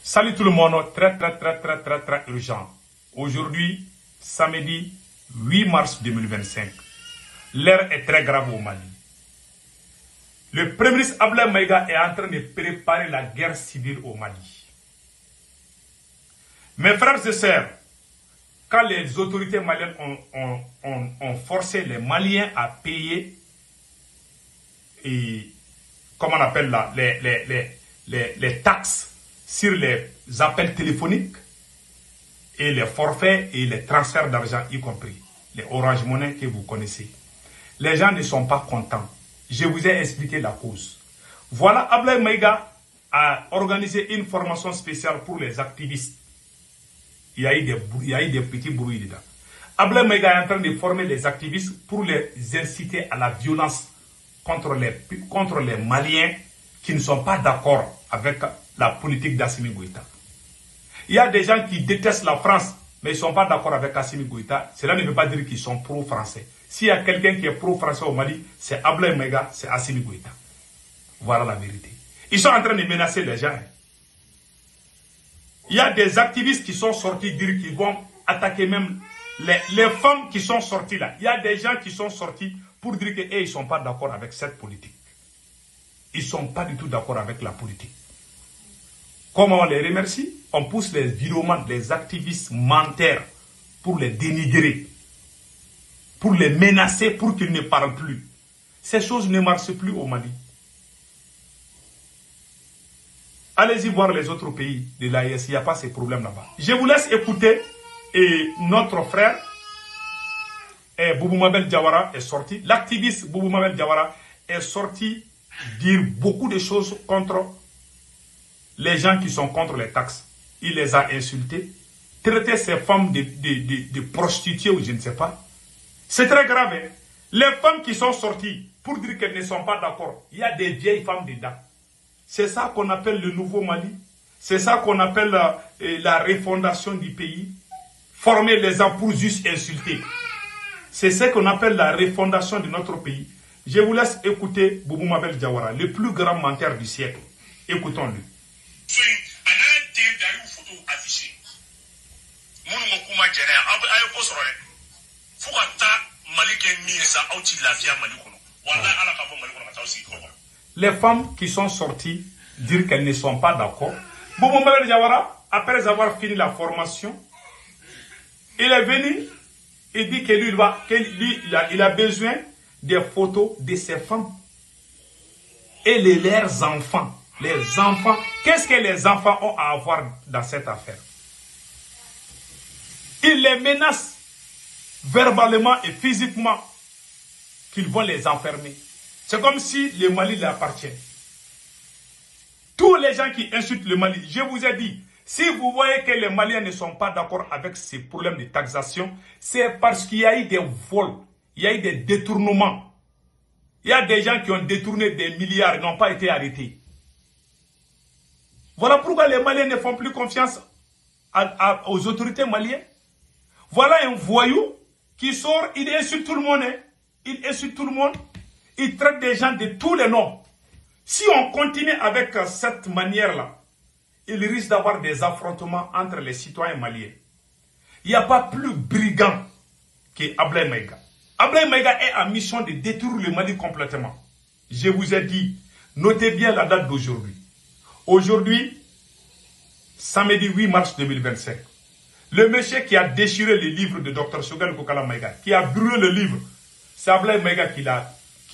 Salut tout le monde, très urgent. Aujourd'hui, samedi 8 mars 2025. L'heure est très grave au Mali. Le Premier ministre Abdoulaye Maïga est en train de préparer la guerre civile au Mali. Mes frères et sœurs, quand les autorités maliennes ont forcé les Maliens à payer, et, comment on appelle là, les taxes sur les appels téléphoniques et les forfaits et les transferts d'argent y compris, les Orange Money que vous connaissez. Les gens ne sont pas contents. Je vous ai expliqué la cause. Voilà, Abdoulaye Maïga a organisé une formation spéciale pour les activistes. Il y a eu des petits bruits dedans. Abdoulaye Maïga est en train de former les activistes pour les inciter à la violence contre les Maliens qui ne sont pas d'accord avec la politique d'Assimi Goïta. Il y a des gens qui détestent la France, mais ils ne sont pas d'accord avec Assimi Goïta. Cela ne veut pas dire qu'ils sont pro-français. S'il y a quelqu'un qui est pro-français au Mali, c'est Abdoulaye Maïga, c'est Assimi Goïta. Voilà la vérité. Ils sont en train de menacer les gens. Il y a des activistes qui sont sortis dire qu'ils vont attaquer même les femmes qui sont sorties là. Il y a des gens qui sont sortis pour dire qu'ils ne sont pas d'accord avec cette politique. Ils ne sont pas du tout d'accord avec la politique. Comment on les remercie? On pousse les viromanes, les activistes menteurs pour les dénigrer, pour les menacer, pour qu'ils ne parlent plus. Ces choses ne marchent plus au Mali. Allez-y voir les autres pays de l'AES, il n'y a pas ces problèmes là-bas. Je vous laisse écouter notre frère Boubou Mabel Diawara est sorti. L'activiste Boubou Mabel Diawara est sorti dire beaucoup de choses contre les gens qui sont contre les taxes. Il les a insultés, traité ces femmes de prostituées ou je ne sais pas. C'est très grave. Hein? Les femmes qui sont sorties pour dire qu'elles ne sont pas d'accord, il y a des vieilles femmes dedans. C'est ça qu'on appelle le nouveau Mali. C'est ça qu'on appelle la refondation du pays. Former les gens pour juste insulter. C'est ce qu'on appelle la refondation de notre pays. Je vous laisse écouter Boubou Mabel Diawara, le plus grand menteur du siècle. Écoutons-le. Les femmes qui sont sorties dire qu'elles ne sont pas d'accord. Boubou Mabel Diawara, après avoir fini la formation, il est venu et dit que il a besoin des photos de ses femmes et de leurs enfants. Les enfants, qu'est-ce que les enfants ont à avoir dans cette affaire? Il les menace verbalement et physiquement qu'ils vont les enfermer. C'est comme si le Mali leur appartient. Tous les gens qui insultent le Mali, je vous ai dit, si vous voyez que les Maliens ne sont pas d'accord avec ces problèmes de taxation, c'est parce qu'il y a eu des vols, il y a eu des détournements. Il y a des gens qui ont détourné des milliards et n'ont pas été arrêtés. Voilà pourquoi les Maliens ne font plus confiance aux autorités maliennes. Voilà un voyou qui sort, il insulte tout le monde. Hein. Il insulte tout le monde. Il traite des gens de tous les noms. Si on continue avec cette manière-là, il risque d'avoir des affrontements entre les citoyens maliens. Il n'y a pas plus brigand que Abdoulaye Maïga. Abdoulaye Maïga est en mission de détruire le Mali complètement. Je vous ai dit, notez bien la date d'aujourd'hui. Aujourd'hui, samedi 8 mars 2025, le monsieur qui a déchiré le livre de Dr Choguel Kokala Maïga, qui a brûlé le livre, c'est Abdoulaye Maïga qui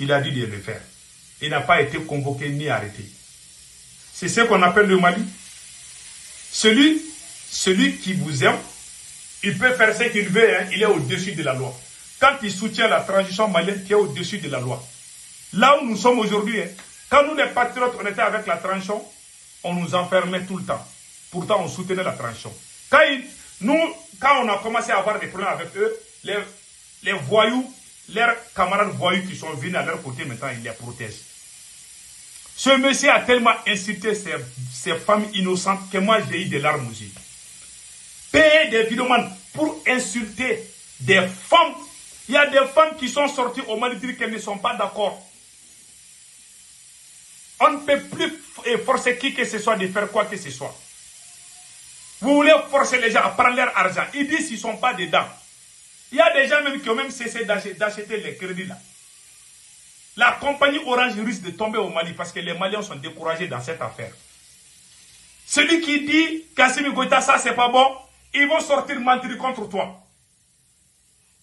l'a dit de le faire. Il n'a pas été convoqué ni arrêté. C'est ce qu'on appelle le Mali. Celui qui vous aime, il peut faire ce qu'il veut, hein, il est au-dessus de la loi. Quand il soutient la transition malienne, qui est au-dessus de la loi. Là où nous sommes aujourd'hui, hein, quand nous les patriotes, on était avec la transition, on nous enfermait tout le temps. Pourtant, on soutenait la transition. Quand on a commencé à avoir des problèmes avec eux, les voyous, leurs camarades voyous qui sont venus à leur côté, maintenant, ils les protègent. Ce monsieur a tellement insulté ces femmes innocentes que moi, j'ai eu des larmes aussi. Payer des vidéomans pour insulter des femmes. Il y a des femmes qui sont sorties au Mali dire qu'elles ne sont pas d'accord. On ne peut plus forcer qui que ce soit de faire quoi que ce soit. Vous voulez forcer les gens à prendre leur argent. Ils disent qu'ils ne sont pas dedans. Il y a des gens même qui ont même cessé d'acheter les crédits là. La compagnie Orange risque de tomber au Mali parce que les Maliens sont découragés dans cette affaire. Celui qui dit qu'Assimi Goïta, ça c'est pas bon, ils vont sortir mentir contre toi.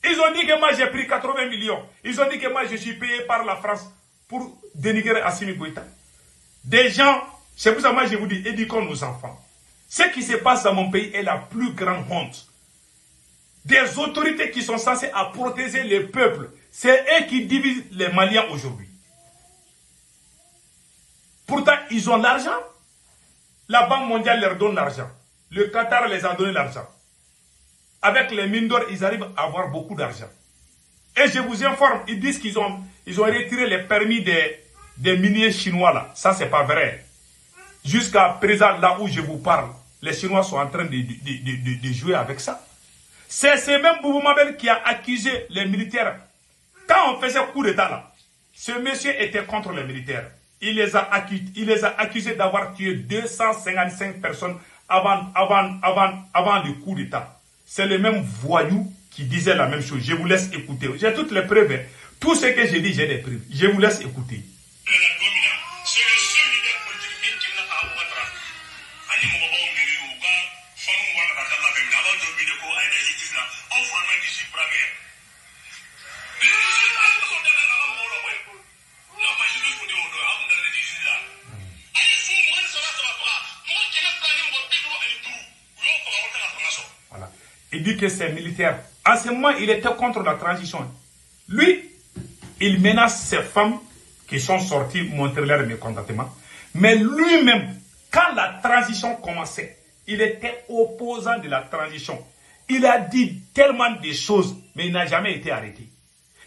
Ils ont dit que moi j'ai pris 80 millions. Ils ont dit que moi je suis payé par la France pour dénigrer Assimi Goïta. Des gens, c'est pour ça que moi je vous dis, éduquons nos enfants. Ce qui se passe dans mon pays est la plus grande honte. Des autorités qui sont censées à protéger les peuples, c'est eux qui divisent les Maliens aujourd'hui. Pourtant, ils ont l'argent. La Banque mondiale leur donne l'argent. Le Qatar les a donné l'argent. Avec les mines d'or, ils arrivent à avoir beaucoup d'argent. Et je vous informe, ils disent qu'ils ont retiré les permis des miniers chinois là. Ça, c'est pas vrai. Jusqu'à présent, là où je vous parle, les Chinois sont en train de jouer avec ça. C'est ce même Boubou Mabel qui a accusé les militaires. Quand on faisait coup d'état là, ce monsieur était contre les militaires. Il les a accusés d'avoir tué 255 personnes avant le coup d'état. C'est le même voyou qui disait la même chose. Je vous laisse écouter. J'ai toutes les preuves. Tout ce que j'ai dit, j'ai des preuves. Je vous laisse écouter. C'est le seul leader politique qui n'a pas voilà. Il dit que c'est militaire. En ce moment, il était contre la transition. Lui, il menace ces femmes qui sont sorties montrer leur mécontentement. Mais lui-même, quand la transition commençait, il était opposant de la transition. Il a dit tellement de choses, mais il n'a jamais été arrêté.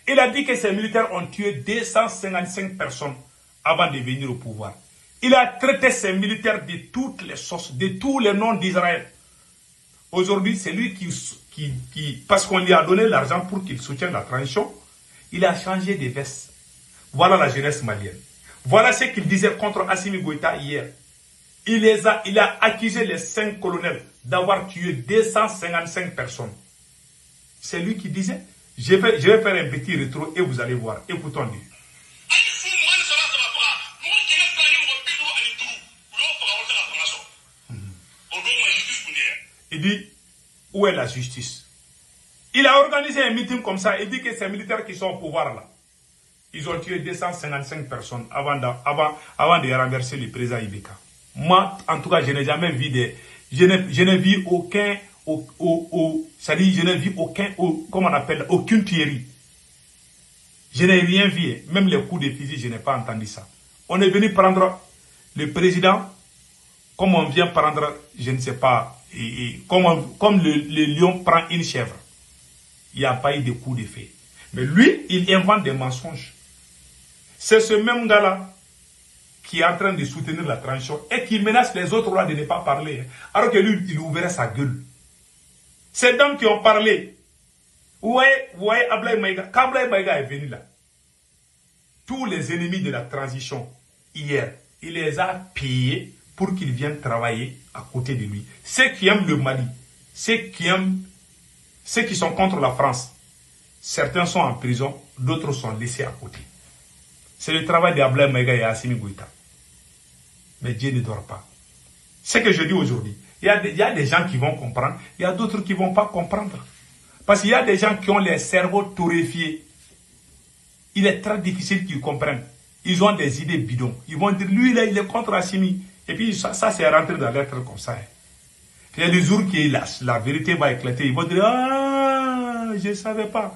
Il a dit que ces militaires ont tué 255 personnes avant de venir au pouvoir. Il a traité ces militaires de toutes les sources, de tous les noms d'Israël. Aujourd'hui, c'est lui qui parce qu'on lui a donné l'argent pour qu'il soutienne la transition, il a changé de veste. Voilà la jeunesse malienne. Voilà ce qu'il disait contre Assimi Goïta hier. Il a accusé les 5 colonels d'avoir tué 255 personnes. C'est lui qui disait. Je vais faire un petit rétro et vous allez voir. Écoutons-le. Il dit, où est la justice? Il a organisé un meeting comme ça. Il dit que ces militaires qui sont au pouvoir là, ils ont tué 255 personnes avant de renverser le président Ibeka. Moi, en tout cas, je n'ai jamais vu je n'ai vu aucun, je n'ai vu comment on appelle, aucune tuerie. Je n'ai rien vu, même les coups de fusil, je n'ai pas entendu ça. On est venu prendre le président, comme on vient prendre, je ne sais pas, comme le lion prend une chèvre. Il n'y a pas eu de coup de feu. Mais lui, il invente des mensonges. C'est ce même gars-là qui est en train de soutenir la transition et qui menace les autres là de ne pas parler. Alors que lui, il ouvrait sa gueule. Ces dames qui ont parlé, vous voyez Ablaye Maïga, quand Ablaye Maïga est venu là, tous les ennemis de la transition, hier, il les a payés pour qu'ils viennent travailler à côté de lui. Ceux qui aiment le Mali, ceux qui sont contre la France, certains sont en prison, d'autres sont laissés à côté. C'est le travail d'Ablaye Maïga et Assimi Goïta. Mais Dieu ne dort pas. Ce que je dis aujourd'hui, il y a des gens qui vont comprendre, il y a d'autres qui ne vont pas comprendre. Parce qu'il y a des gens qui ont les cerveaux torréfiés. Il est très difficile qu'ils comprennent. Ils ont des idées bidons. Ils vont dire, lui là, il est contre Assimi. Et puis ça c'est rentré dans l'être comme ça. Il y a des jours où la vérité va éclater. Ils vont dire, ah, je ne savais pas.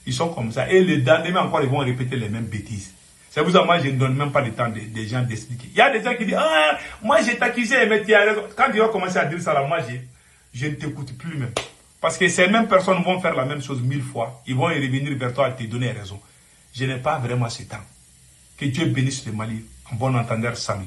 Ils sont comme ça. Et le lendemain encore, ils vont répéter les mêmes bêtises. C'est pour ça que moi, je ne donne même pas le temps des gens d'expliquer. Il y a des gens qui disent, ah, moi, j'ai t'accusé, mais tu as raison. Quand tu vas commencer à dire ça, là, moi, je ne t'écoute plus même. Parce que ces mêmes personnes vont faire la même chose 1000 fois. Ils vont revenir vers toi et te donner raison. Je n'ai pas vraiment ce temps. Que Dieu bénisse le Mali. En bon entendeur, salut.